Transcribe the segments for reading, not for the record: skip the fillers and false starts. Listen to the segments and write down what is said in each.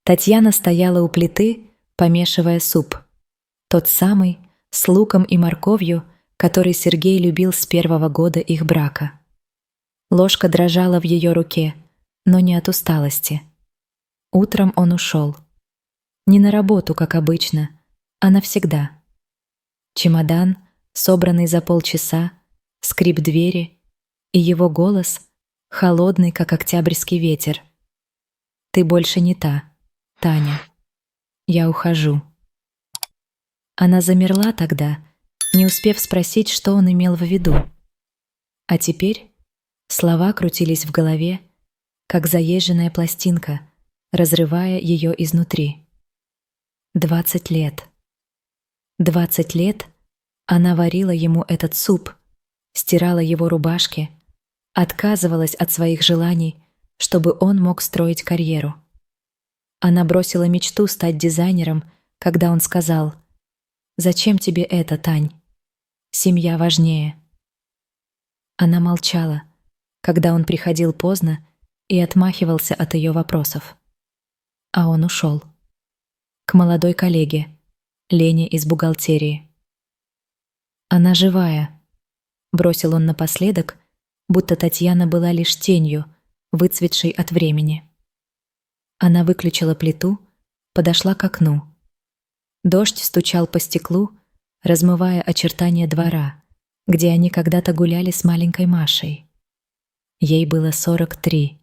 Татьяна стояла у плиты, помешивая суп. Тот самый, с луком и морковью, который Сергей любил с первого года их брака. Ложка дрожала в ее руке, но не от усталости. Утром он ушел. Не на работу, как обычно, а навсегда. Чемодан, собранный за полчаса, скрип двери и его голос, холодный, как октябрьский ветер. «Ты больше не та, Таня. Я ухожу». Она замерла тогда, не успев спросить, что он имел в виду. А теперь слова крутились в голове, как заезженная пластинка, разрывая ее изнутри. 20 лет. 20 лет она варила ему этот суп, стирала его рубашки, отказывалась от своих желаний, чтобы он мог строить карьеру. Она бросила мечту стать дизайнером, когда он сказал: «Зачем тебе это, Тань? Семья важнее». Она молчала, когда он приходил поздно и отмахивался от ее вопросов. А он ушел. К молодой коллеге, Лене из бухгалтерии. «Она живая», — бросил он напоследок, будто Татьяна была лишь тенью, выцветшей от времени. Она выключила плиту, подошла к окну. Дождь стучал по стеклу, размывая очертания двора, где они когда-то гуляли с маленькой Машей. Ей было 43.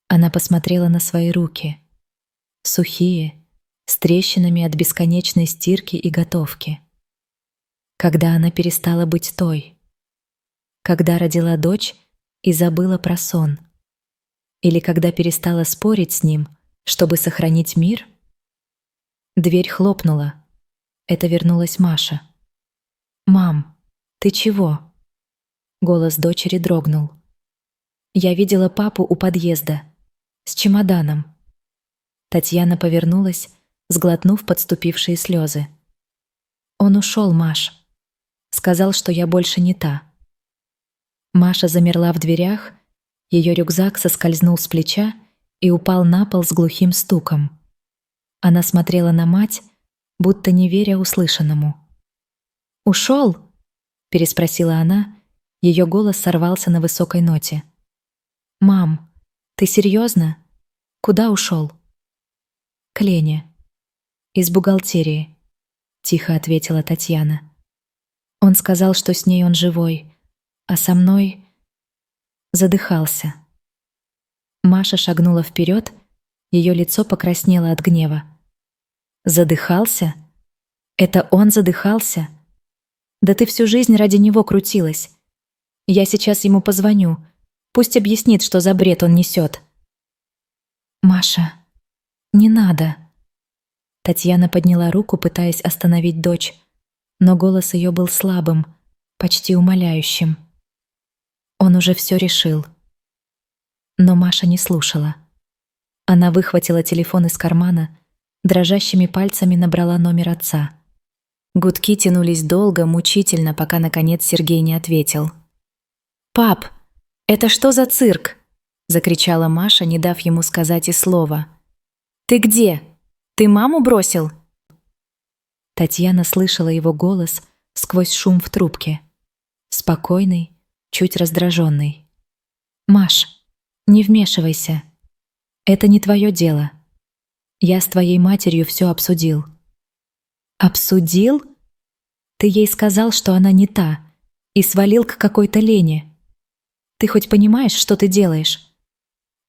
Она посмотрела на свои руки. Сухие, с трещинами от бесконечной стирки и готовки. Когда она перестала быть той? Когда родила дочь и забыла про сон? Или когда перестала спорить с ним, чтобы сохранить мир? Дверь хлопнула. Это вернулась Маша. «Мам, ты чего?» Голос дочери дрогнул. «Я видела папу у подъезда. С чемоданом». Татьяна повернулась, сглотнув подступившие слезы. «Он ушел, Маш. Сказал, что я больше не та». Маша замерла в дверях, ее рюкзак соскользнул с плеча и упал на пол с глухим стуком. Она смотрела на мать, будто не веря услышанному. «Ушел?» — переспросила она, ее голос сорвался на высокой ноте. «Мам, ты серьезно? Куда ушел?» «К Лене. Из бухгалтерии», — тихо ответила Татьяна. «Он сказал, что с ней он живой, а со мной задыхался». Маша шагнула вперед, ее лицо покраснело от гнева. «Задыхался? Это он задыхался? Да ты всю жизнь ради него крутилась. Я сейчас ему позвоню, пусть объяснит, что за бред он несет». «Маша, не надо». Татьяна подняла руку, пытаясь остановить дочь, но голос ее был слабым, почти умоляющим. Он уже все решил. Но Маша не слушала. Она выхватила телефон из кармана, дрожащими пальцами набрала номер отца. Гудки тянулись долго, мучительно, пока, наконец, Сергей не ответил. «Пап, это что за цирк?» — закричала Маша, не дав ему сказать и слова. «Ты где? Ты маму бросил?» Татьяна слышала его голос сквозь шум в трубке. Спокойный, чуть раздраженный. «Маш, не вмешивайся. Это не твое дело. Я с твоей матерью все обсудил». «Обсудил? Ты ей сказал, что она не та, и свалил к какой-то Лене. Ты хоть понимаешь, что ты делаешь?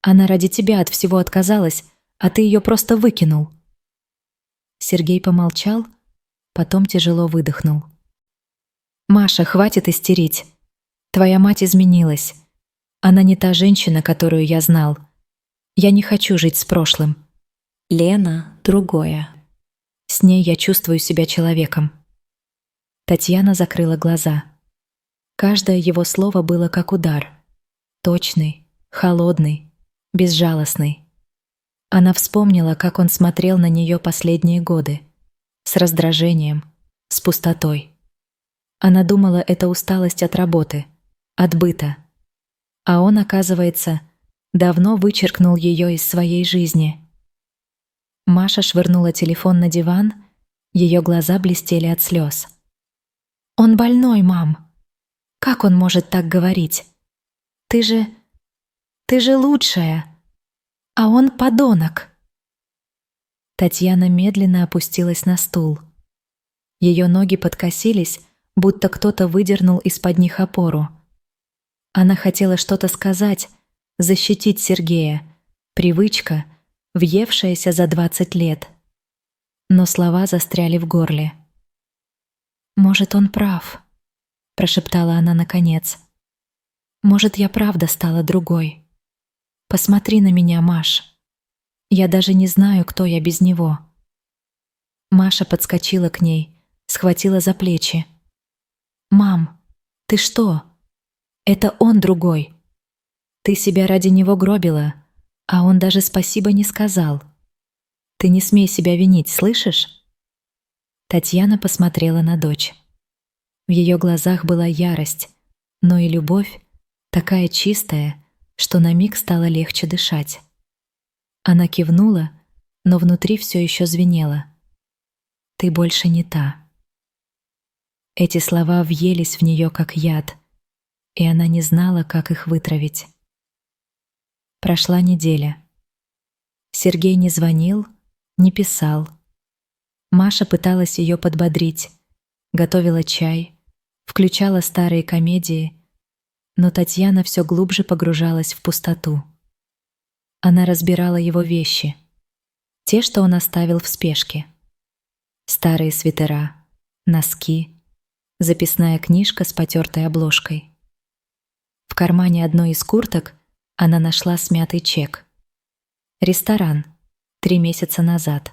Она ради тебя от всего отказалась, а ты ее просто выкинул». Сергей помолчал, потом тяжело выдохнул. «Маша, хватит истерить. Твоя мать изменилась. Она не та женщина, которую я знал. Я не хочу жить с прошлым. Лена другое. С ней я чувствую себя человеком». Татьяна закрыла глаза. Каждое его слово было как удар. Точный, холодный, безжалостный. Она вспомнила, как он смотрел на нее последние годы. С раздражением, с пустотой. Она думала, это усталость от работы, от быта. А он, оказывается, давно вычеркнул ее из своей жизни. Маша швырнула телефон на диван, ее глаза блестели от слез. «Он больной, мам! Как он может так говорить? Ты же лучшая, а он подонок!» Татьяна медленно опустилась на стул. Ее ноги подкосились, будто кто-то выдернул из-под них опору. Она хотела что-то сказать, защитить Сергея, привычка, въевшаяся за 20 лет. Но слова застряли в горле. «Может, он прав», — прошептала она наконец. «Может, я правда стала другой. Посмотри на меня, Маш. Я даже не знаю, кто я без него». Маша подскочила к ней, схватила за плечи. «Мам, ты что? Это он другой. Ты себя ради него гробила, а он даже спасибо не сказал. Ты не смей себя винить, слышишь?» Татьяна посмотрела на дочь. В ее глазах была ярость, но и любовь, такая чистая, что на миг стало легче дышать. Она кивнула, но внутри все еще звенело. «Ты больше не та». Эти слова въелись в нее как яд, и она не знала, как их вытравить. Прошла неделя. Сергей не звонил, не писал. Маша пыталась ее подбодрить, готовила чай, включала старые комедии, но Татьяна все глубже погружалась в пустоту. Она разбирала его вещи, те, что он оставил в спешке. Старые свитера, носки, записная книжка с потертой обложкой. В кармане одной из курток она нашла смятый чек. Ресторан, 3 месяца назад.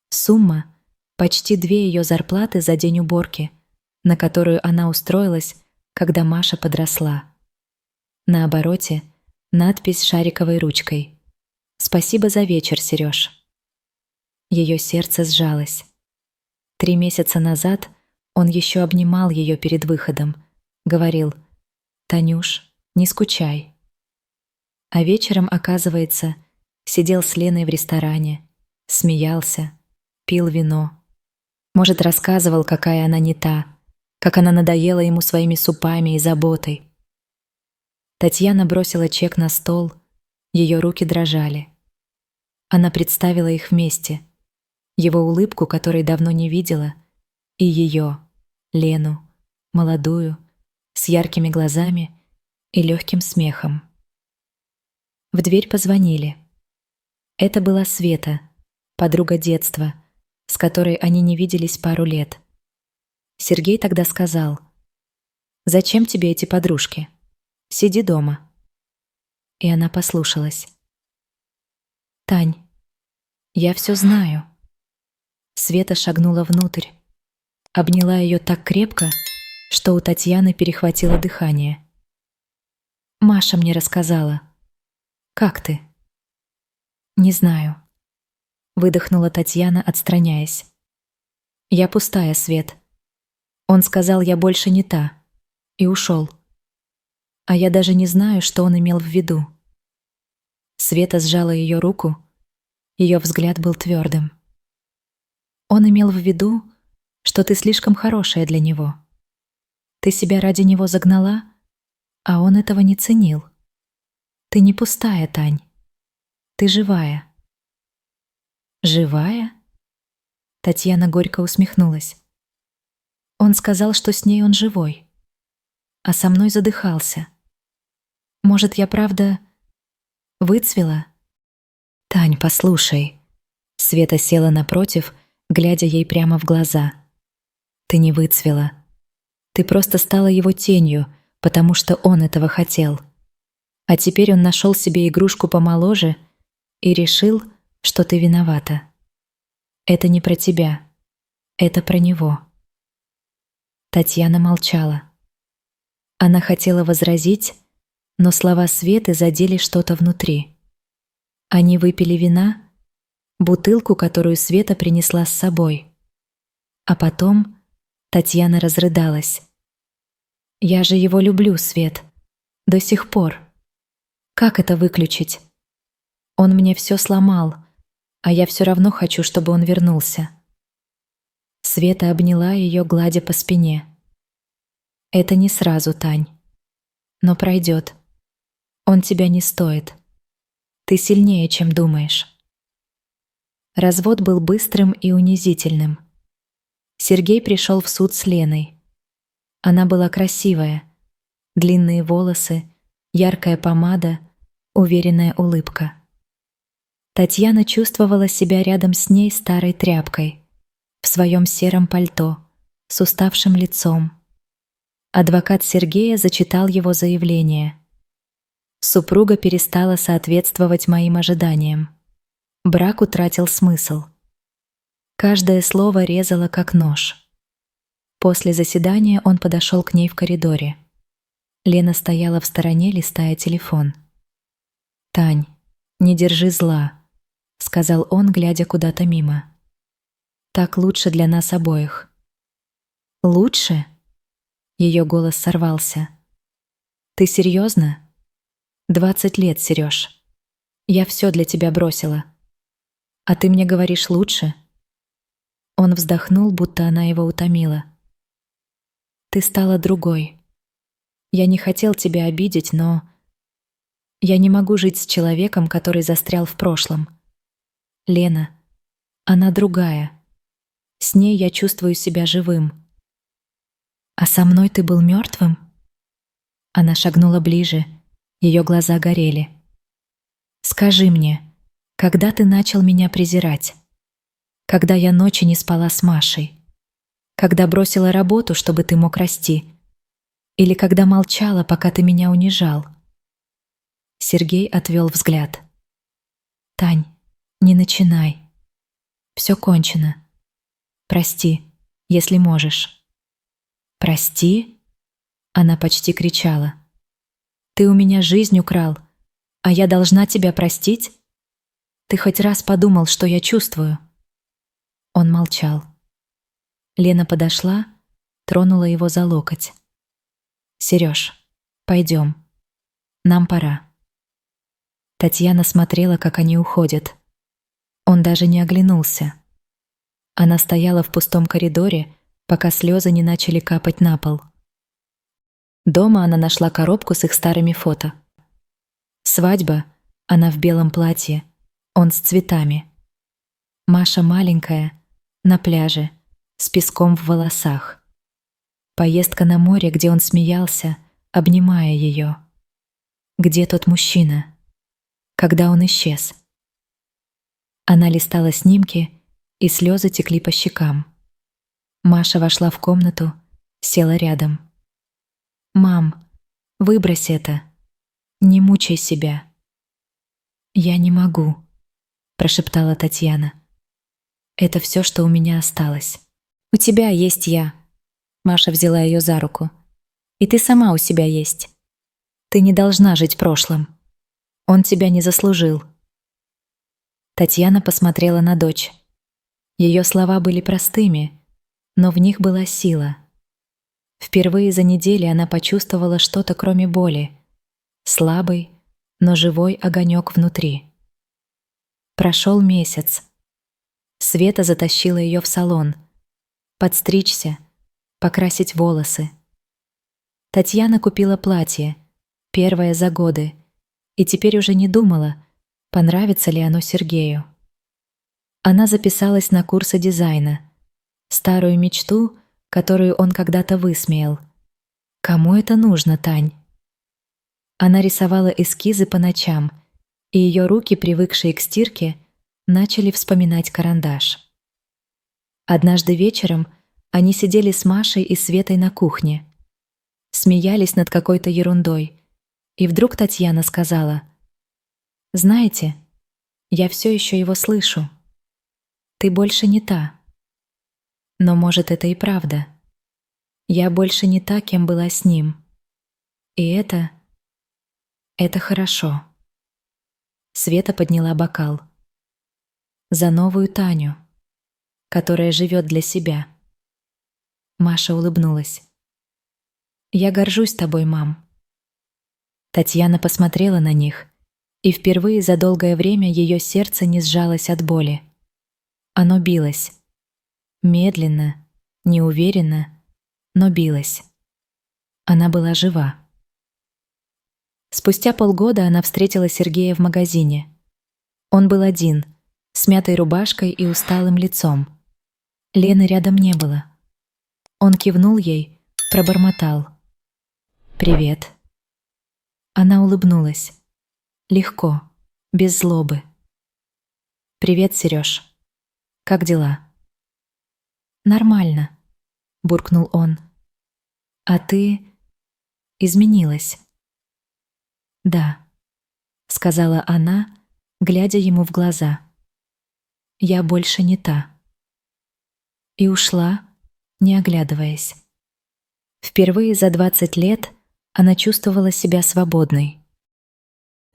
Сумма — почти 2 ее зарплаты за день уборки, на которую она устроилась, когда Маша подросла. На обороте надпись шариковой ручкой: «Спасибо за вечер, Сереж». Ее сердце сжалось. 3 месяца назад он еще обнимал ее перед выходом, говорил: «Танюш, не скучай». А вечером, оказывается, сидел с Леной в ресторане, смеялся, пил вино. Может, рассказывал, какая она не та, как она надоела ему своими супами и заботой. Татьяна бросила чек на стол, ее руки дрожали. Она представила их вместе, его улыбку, которой давно не видела, и ее, Лену, молодую, с яркими глазами и легким смехом. В дверь позвонили. Это была Света, подруга детства, с которой они не виделись пару лет. Сергей тогда сказал: «Зачем тебе эти подружки? Сиди дома». И она послушалась. «Тань, я все знаю». Света шагнула внутрь, обняла ее так крепко, что у Татьяны перехватило дыхание. «Маша мне рассказала. Как ты?» «Не знаю», — выдохнула Татьяна, отстраняясь. «Я пустая, Свет. Он сказал, я больше не та, и ушел. А я даже не знаю, что он имел в виду». Света сжала ее руку, ее взгляд был твердым. «Он имел в виду, что ты слишком хорошая для него. Ты себя ради него загнала, а он этого не ценил. Ты не пустая, Тань. Ты живая». «Живая?» Татьяна горько усмехнулась. «Он сказал, что с ней он живой, а со мной задыхался. Может, я правда выцвела?» «Тань, послушай». Света села напротив, глядя ей прямо в глаза. «Ты не выцвела. Ты просто стала его тенью, потому что он этого хотел. А теперь он нашел себе игрушку помоложе и решил, что ты виновата. Это не про тебя. Это про него». Татьяна молчала. Она хотела возразить, но слова Светы задели что-то внутри. Они выпили вина, бутылку, которую Света принесла с собой. А потом Татьяна разрыдалась. «Я же его люблю, Свет. До сих пор. Как это выключить? Он мне все сломал, А я все равно хочу, чтобы он вернулся. Света обняла ее, гладя по спине. Это не сразу, Тань. Но пройдет. Он тебя не стоит. Ты сильнее, чем думаешь. Развод был быстрым и унизительным. Сергей пришел в суд с Леной. Она была красивая. Длинные волосы, яркая помада, уверенная улыбка. Татьяна чувствовала себя рядом с ней старой тряпкой, в своем сером пальто, с уставшим лицом. Адвокат Сергея зачитал его заявление. Супруга перестала соответствовать моим ожиданиям. Брак утратил смысл. Каждое слово резало как нож. После заседания он подошел к ней в коридоре. Лена стояла в стороне, листая телефон. «Тань, не держи зла», — сказал он, глядя куда-то мимо. «Так лучше для нас обоих». «Лучше?» — ее голос сорвался. «Ты серьезно? 20 лет, Сереж. Я все для тебя бросила. А ты мне говоришь лучше?» Он вздохнул, будто она его утомила. «Ты стала другой. Я не хотел тебя обидеть, но я не могу жить с человеком, который застрял в прошлом. Лена, она другая. С ней я чувствую себя живым. А со мной ты был мертвым?» Она шагнула ближе, ее глаза горели. «Скажи мне, когда ты начал меня презирать? Когда я ночи не спала с Машей? Когда бросила работу, чтобы ты мог расти? Или когда молчала, пока ты меня унижал?» Сергей отвел взгляд. «Тань, не начинай. Все кончено. Прости, если можешь». «Прости?» Она почти кричала. «Ты у меня жизнь украл, а я должна тебя простить? Ты хоть раз подумал, что я чувствую?» Он молчал. Лена подошла, тронула его за локоть. «Сереж, пойдем. Нам пора». Татьяна смотрела, как они уходят. Он даже не оглянулся. Она стояла в пустом коридоре, пока слезы не начали капать на пол. Дома она нашла коробку с их старыми фото. Свадьба, она в белом платье, он с цветами. Маша маленькая, на пляже, с песком в волосах. Поездка на море, где он смеялся, обнимая ее. Где тот мужчина? Когда он исчез? Она листала снимки, и слезы текли по щекам. Маша вошла в комнату, села рядом. «Мам, выбрось это. Не мучай себя». «Я не могу», — прошептала Татьяна. «Это все, что у меня осталось». «У тебя есть я». Маша взяла ее за руку. «И ты сама у себя есть. Ты не должна жить прошлым. Он тебя не заслужил». Татьяна посмотрела на дочь. Ее слова были простыми, но в них была сила. Впервые за неделю она почувствовала что-то, кроме боли. Слабый, но живой огонек внутри. Прошел месяц. Света затащила ее в салон. Подстричься, покрасить волосы. Татьяна купила платье, первое за годы, и теперь уже не думала, понравится ли оно Сергею. Она записалась на курсы дизайна, старую мечту, которую он когда-то высмеял. Кому это нужно, Тань? Она рисовала эскизы по ночам, и ее руки, привыкшие к стирке, начали вспоминать карандаш. Однажды вечером они сидели с Машей и Светой на кухне, смеялись над какой-то ерундой, и вдруг Татьяна сказала: «Знаете, я все еще его слышу. Ты больше не та». Но, может, это и правда. Я больше не та, кем была с ним. И это хорошо. Света подняла бокал. За новую Таню, которая живет для себя. Маша улыбнулась. «Я горжусь тобой, мам». Татьяна посмотрела на них, И впервые за долгое время ее сердце не сжалось от боли. Оно билось. Медленно, неуверенно, но билось. Она была жива. Спустя полгода она встретила Сергея в магазине. Он был один, с мятой рубашкой и усталым лицом. Лены рядом не было. Он кивнул ей, пробормотал: «Привет». Она улыбнулась. Легко, без злобы. «Привет, Серёж. Как дела?» «Нормально», — буркнул он. «А ты изменилась?» «Да», — сказала она, глядя ему в глаза. «Я больше не та». И ушла, не оглядываясь. Впервые за 20 лет она чувствовала себя свободной.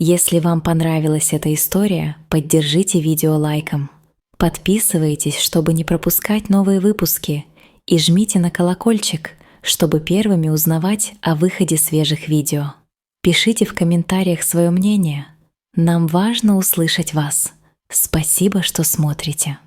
Если вам понравилась эта история, поддержите видео лайком. Подписывайтесь, чтобы не пропускать новые выпуски, и жмите на колокольчик, чтобы первыми узнавать о выходе свежих видео. Пишите в комментариях свое мнение. Нам важно услышать вас. Спасибо, что смотрите.